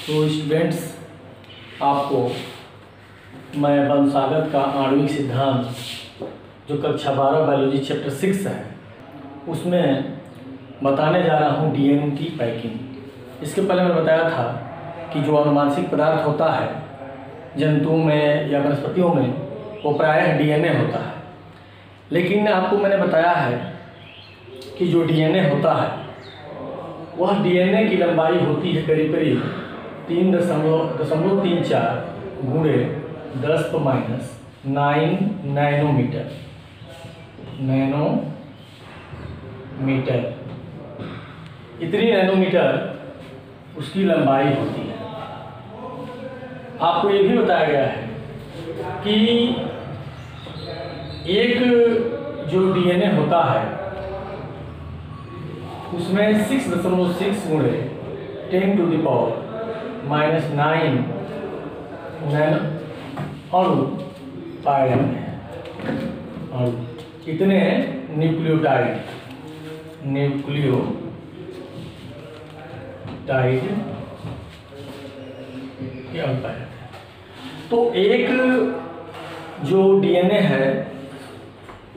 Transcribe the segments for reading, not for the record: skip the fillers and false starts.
तो स्टूडेंट्स, आपको मैं वंशागत का आणविक सिद्धांत जो कक्षा 12 बायोलॉजी चैप्टर 6 है उसमें बताने जा रहा हूँ डीएनए की पैकिंग। इसके पहले मैंने बताया था कि जो अनुवांशिक पदार्थ होता है जंतुओं में या वनस्पतियों में वो प्रायः डीएनए होता है, लेकिन आपको मैंने बताया है कि जो डीएनए होता है वह डीएनए की लंबाई होती है करीब करीब 3.34 गुणे 10⁻⁹ नैनोमीटर। इतनी नैनोमीटर उसकी लंबाई होती है। आपको ये भी बताया गया है कि एक जो डीएनए होता है उसमें 6.6 गुणे 10⁻⁹ नैनो अणु पाए जाते हैं। और कितने न्यूक्लियोटाइड के अणु पाए जाते हैं। तो एक जो डीएनए है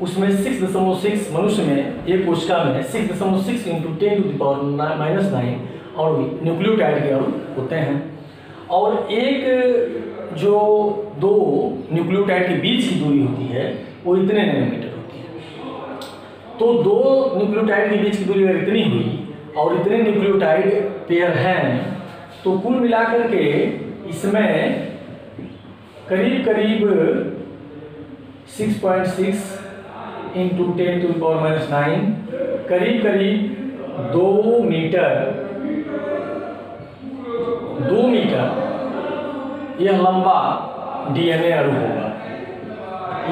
उसमें 6.6 मनुष्य में एक कोशिका में 6.6 × 10⁻⁹ और न्यूक्लियोटाइड के अणु होते हैं। और एक जो दो न्यूक्लियोटाइड के बीच की दूरी होती है वो इतने नैनोमीटर होती है। तो दो न्यूक्लियोटाइड के बीच की दूरी अगर इतनी हुई और इतने न्यूक्लियोटाइड पेयर हैं तो कुल मिलाकर के इसमें करीब 6.6 × 10⁻⁹ करीब 2 मीटर यह लंबा डीएनए अणु होगा।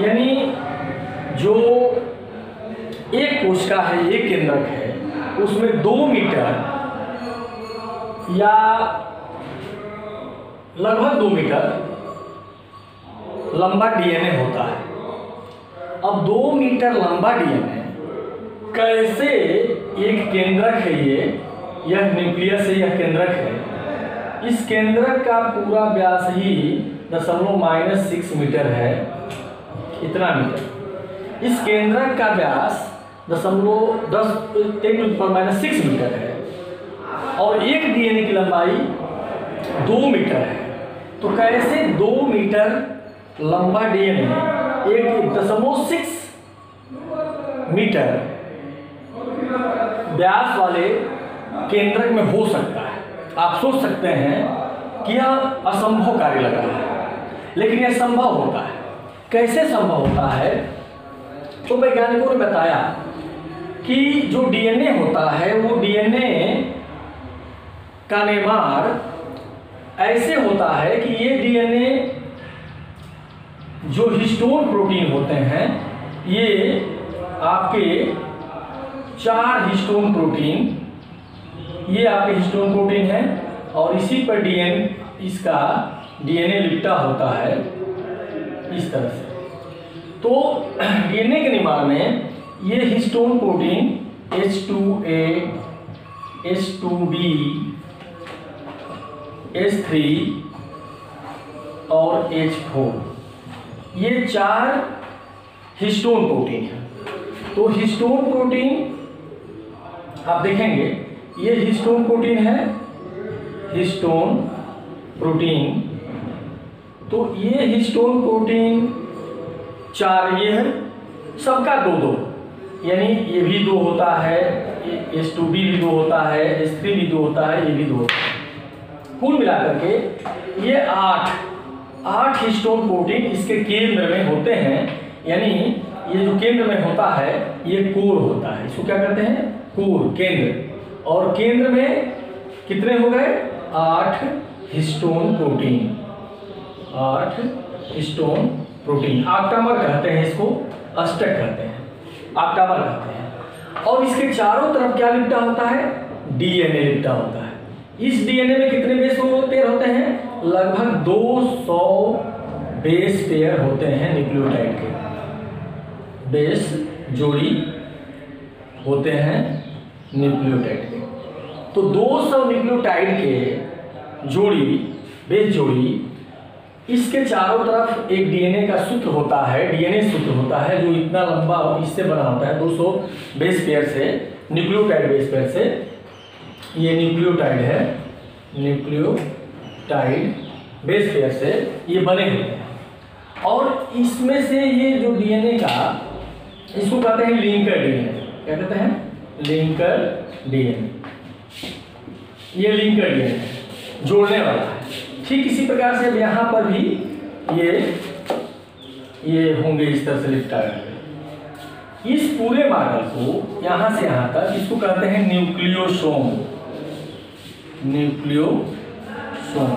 यानी जो एक कोशिका है, एक केंद्रक है, उसमें 2 मीटर या लगभग 2 मीटर लंबा डीएनए होता है। अब 2 मीटर लंबा डीएनए कैसे एक केंद्रक है, यह न्यूक्लियस है, यह केंद्रक है। इस केंद्रक का पूरा व्यास ही 0.6 मीटर है, इतना मीटर। इस केंद्रक का व्यास 10⁻⁶ मीटर है और एक डीएनए की लंबाई 2 मीटर है। तो कैसे 2 मीटर लंबा डीएनए 1.6 मीटर व्यास वाले केंद्रक में हो सकता है? आप सोच सकते हैं कि यह असंभव कार्य लग रहा है, लेकिन यह संभव होता है। कैसे संभव होता है? तो वैज्ञानिकों ने बताया कि जो डीएनए होता है वो डीएनए का निर्माण ऐसे होता है कि ये डीएनए जो हिस्टोन प्रोटीन होते हैं, ये आपके 4 हिस्टोन प्रोटीन, ये आपके हिस्टोन प्रोटीन है और इसी पर इसका डीएनए लिपटा होता है इस तरह से। तो डीएनए के निर्माण में ये histone protein H2A, H2B, H3 और H4, ये 4 हिस्टोन प्रोटीन है। तो हिस्टोन प्रोटीन आप देखेंगे, ये हिस्टोन प्रोटीन है, हिस्टोन प्रोटीन। तो ये हिस्टोन प्रोटीन 4 ये है, सबका 2-2, यानी ये भी 2 होता है, H2B भी 2 होता है, H3 भी 2 होता है, ये भी 2 होता है। कुल मिलाकर के ये 8 हिस्टोन प्रोटीन इसके केंद्र में होते हैं। यानी ये जो केंद्र में होता है ये कोर होता है। इसको क्या कहते हैं? कोर, केंद्र। और केंद्र में कितने हो गए? 8 histone protein. 8 histone protein, octamer कहते हैं इसको, अष्टक कहते हैं, ऑक्टामर कहते हैं। और इसके चारों तरफ क्या लिपटा होता है? डीएनए लिपटा होता है। इस डीएनए में कितने बेस पेयर होते हैं? लगभग 200 बेस पेयर होते हैं न्यूक्लियोटाइड के। बेस जोड़ी होते हैं न्यूक्लियोटाइड के। तो 200 न्यूक्लियोटाइड के जोड़ी, बेस जोड़ी, इसके चारों तरफ एक डीएनए का सूत्र होता है, डीएनए सूत्र होता है जो इतना लंबा इससे बना होता है 200 बेस पेयर से, न्यूक्लियोटाइड बेस पेयर से। ये न्यूक्लियोटाइड है, न्यूक्लियोटाइड बेस पेयर से ये बने हुए हैं। और इसमें से ये जो डीएनए का, इसको कहते हैं लिंकर डीएनए। क्या कहते हैं? Linker DNA. ये लिंकर डीएनए जोड़ने वाला है। ठीक इसी प्रकार से अब यहाँ पर भी ये होंगे इस तरह से लिपटा गए। इस पूरे मॉडल को यहाँ से यहाँ तक इसको कहते हैं न्यूक्लियोसोम। न्यूक्लियोसोम।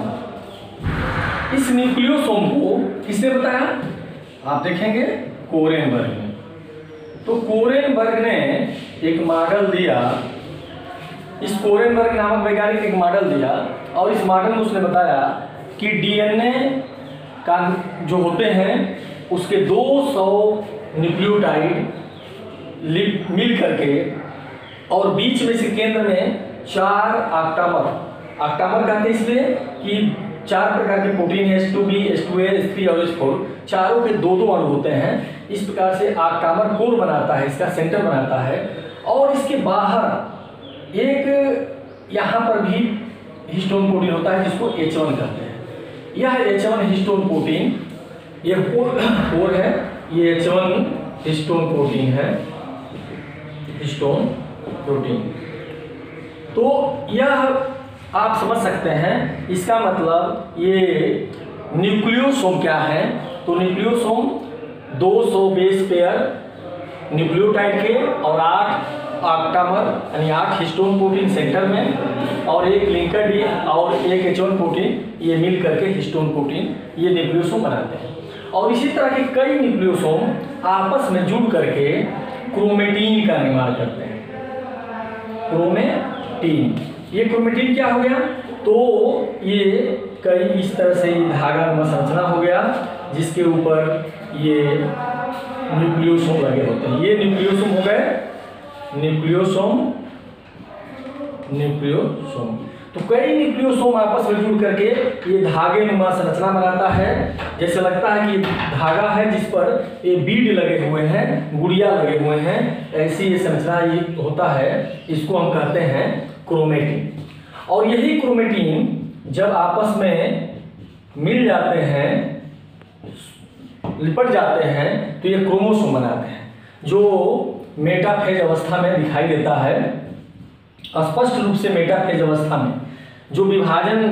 इस न्यूक्लियोसोम को किसने बताया? आप देखेंगे कोरेनबर्ग ने। तो कोरेनबर्ग ने एक मॉडल दिया, इस कोरेनबर्ग नामक वैज्ञानिक एक मॉडल दिया, और इस मॉडल में उसने बताया कि डीएनए का जो होते हैं उसके 200 न्यूक्लियोटाइड मिल करके, और बीच में से केंद्र में 4 ऑक्टामर, ऑक्टामर कहते हैं इसलिए कि 4 प्रकार के प्रोटीन है, H2B, H2A, H3 और H4, चारों के 2-2 अणु होते हैं। इस प्रकार से ऑक्टामर कोर बनाता है, इसका सेंटर बनाता है। और इसके बाहर एक यहाँ पर भी हिस्टोन प्रोटीन होता है जिसको H1 कहते हैं। यह H1 हिस्टोन प्रोटीन, ये कोर है, ये H1 हिस्टोन प्रोटीन है, हिस्टोन प्रोटीन। तो यह आप समझ सकते हैं, इसका मतलब ये न्यूक्लियोसोम क्या है? तो न्यूक्लियोसोम 200 बेस पेयर न्यूक्लियोटाइड के और 8 ऑक्टामर यानी 8 हिस्टोन प्रोटीन सेंटर में, और एक लिंकर डी और एक H1 प्रोटीन, ये मिल करके हिस्टोन प्रोटीन ये न्यूक्लियोसोम बनाते हैं। और इसी तरह के कई न्यूक्लियोसोम आपस में जुड़ करके क्रोमेटीन का निर्माण करते हैं। क्रोमेटीन, ये क्रोमेटीन क्या हो गया? तो ये कई इस तरह से धागा नुमा संरचना हो गया जिसके ऊपर ये न्यूक्लियोसोम लगे होते हैं। ये न्यूक्लियोसोम हो गए, न्यूक्लियोसोम। तो कई न्यूक्लियोसोम आपस में जुड़ करके ये धागे नुमा संरचना बनाता है। जैसे लगता है कि धागा है जिस पर ये बीड लगे हुए हैं, गुड़िया लगे हुए हैं, ऐसी ये संरचना ये होता है। इसको हम कहते हैं क्रोमेटीन। और यही क्रोमेटीन जब आपस में मिल जाते हैं, लिपट जाते हैं, तो ये क्रोमोसोम बनाते हैं, जो मेटाफेज अवस्था में दिखाई देता है। स्पष्ट रूप से मेटाफेज अवस्था में जो विभाजन,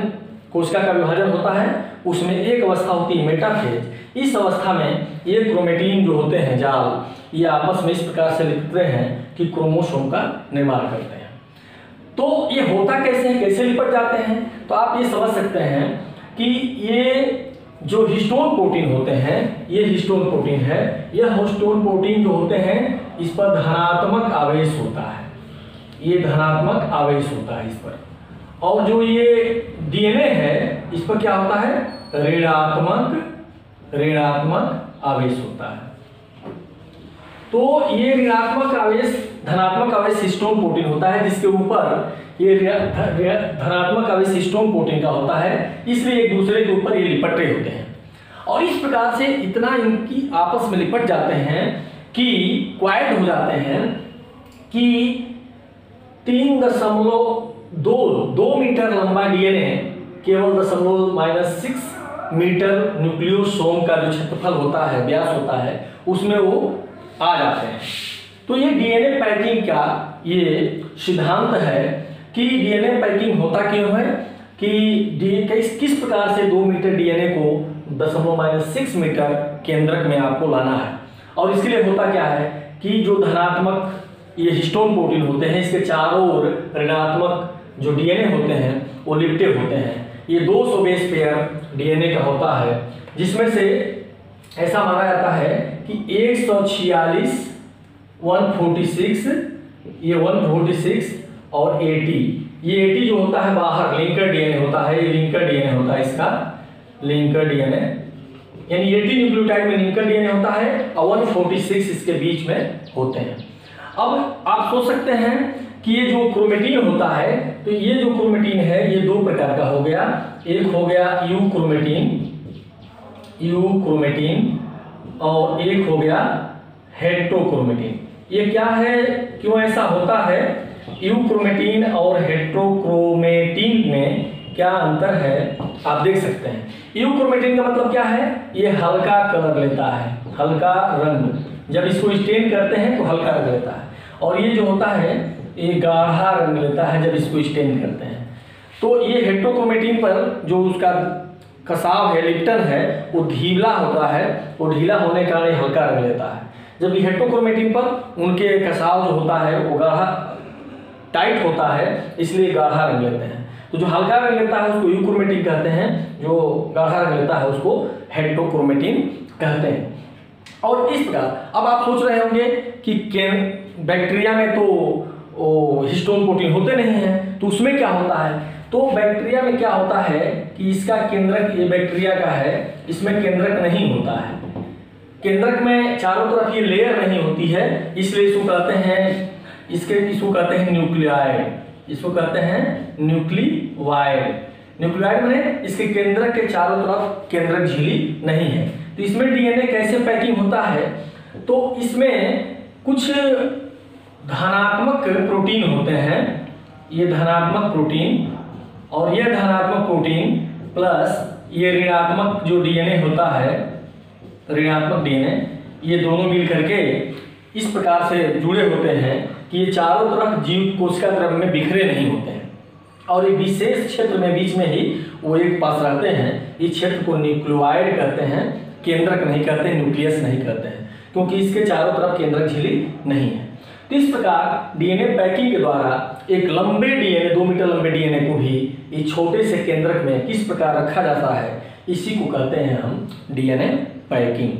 कोशिका का विभाजन होता है, उसमें एक अवस्था होती है मेटाफेज। इस अवस्था में ये क्रोमेटीन जो होते हैं जाल, ये आपस में इस प्रकार से लिपटते हैं कि क्रोमोसोम का निर्माण करते हैं। तो ये होता कैसे है, कैसे लिपट जाते हैं? तो आप ये समझ सकते हैं कि ये जो हिस्टोन प्रोटीन होते हैं, ये हिस्टोन प्रोटीन है। यह हिस्टोन प्रोटीन जो होते हैं इस पर धनात्मक आवेश होता है, ये धनात्मक आवेश होता है इस पर। और जो ये डीएनए है इस पर क्या होता है? ऋणात्मक आवेश होता है। तो ये ऋणात्मक आवेश, धनात्मक आवेश हिस्टोन प्रोटीन होता है जिसके ऊपर ये धनात्मक आवेश हिस्टोन प्रोटीन का होता है, इसलिए एक दूसरे के ऊपर ये लिपट रहे होते हैं। और इस प्रकार से इतना इनकी आपस में लिपट जाते हैं कि क्वाइट हो जाते हैं कि 3.2 मीटर लंबा डीएनए केवल -6 मीटर न्यूक्लियोसोम का जो क्षेत्रफल होता है, व्यास होता है, उसमें वो आ जाते हैं। तो ये डीएनए पैकिंग का ये सिद्धांत है कि डीएनए पैकिंग होता क्यों है कि किस प्रकार से 2 मीटर डीएनए को 0.6 मीटर केंद्रक में आपको लाना है। और इसके लिए होता क्या है कि जो धनात्मक ये हिस्टोन प्रोटीन होते हैं, इसके चारों ओर ऋणात्मक जो डीएनए होते हैं वो लिपटे होते हैं। ये 200 बेस पेयर डीएनए का होता है, जिसमें से ऐसा माना जाता है कि 146, 146, ये 146 और 80, ये 80 जो होता है बाहर लिंकर डीएनए होता है, ये लिंकर डीएनए होता है, इसका लिंकर डीएनए, यानी 80 न्यूक्लियोटाइड में लिंकर डीएनए होता है और 146 इसके बीच में होते हैं। अब आप सोच सकते हैं कि ये जो क्रोमेटीन होता है तो ये जो क्रोमेटिन है ये दो प्रकार का हो गया, एक हो गया यू क्रोमेटिन और एक हो गया हेट्रोक्रोमेटिन। ये क्या है, क्यों ऐसा होता है? यू क्रोमेटिन और हेट्रोक्रोमेटिन में क्या अंतर है आप देख सकते हैं। यू क्रोमेटिन का मतलब क्या है, ये हल्का कलर लेता है, हल्का रंग, जब इसको स्टेन करते हैं तो हल्का रंग लेता है, और ये जो होता है ये गाढ़ा रंग लेता है जब इसको स्टेन करते हैं। तो ये हेट्रोक्रोमेटिन पर जो उसका कसाव है, लिप्टन है, वो ढीला होता है, वो ढीला होने के कारण हल्का रंग लेता है, जबकि हेट्रोक्रोमेटिन पर उनके कसाव जो होता है वो गाढ़ा टाइट होता है, इसलिए गाढ़ा रंग लेते हैं। तो जो हल्का रंग लेता है उसको यू क्रोमेटिन कहते हैं, जो गाढ़ा रंग लेता है उसको हेट्रोक्रोमेटिन कहते हैं। और इस प्रकार अब आप सोच रहे होंगे कि बैक्टीरिया में तो हिस्टोन प्रोटीन होते नहीं हैं, तो उसमें क्या होता है? तो बैक्टीरिया में क्या होता है कि इसका केंद्रक, ये बैक्टीरिया का है, इसमें केंद्रक नहीं होता है। केंद्रक में चारों तरफ ये लेयर नहीं होती है, इसलिए इसको कहते हैं न्यूक्लियाइड, इसको कहते हैं न्यूक्लिवाइड। न्यूक्लियाइड में इसके केंद्रक के चारों तरफ केंद्रक झिल्ली नहीं है। तो इसमें डीएनए कैसे पैकिंग होता है? तो इसमें कुछ धनात्मक प्रोटीन होते हैं, ये धनात्मक प्रोटीन, और ये धनात्मक प्रोटीन प्लस ये ऋणात्मक जो डीएनए होता है, ऋणात्मक डीएनए, ये दोनों मिल करके इस प्रकार से जुड़े होते हैं कि ये चारों तरफ जीव कोशिका द्रव्य में बिखरे नहीं होते हैं, और एक विशेष क्षेत्र में बीच में ही वो एक पास रहते हैं। इस क्षेत्र को न्यूक्लियोइड कहते हैं, केंद्रक नहीं कहते, न्यूक्लियस नहीं कहते हैं, क्योंकि इसके चारों तरफ केंद्रक झिल्ली नहीं है। तो इस प्रकार डीएनए पैकिंग के द्वारा एक लंबे डीएनए, 2 मीटर लंबे डीएनए को भी इस छोटे से केंद्रक में किस प्रकार रखा जाता है, इसी को कहते हैं हम डीएनए पैकिंग।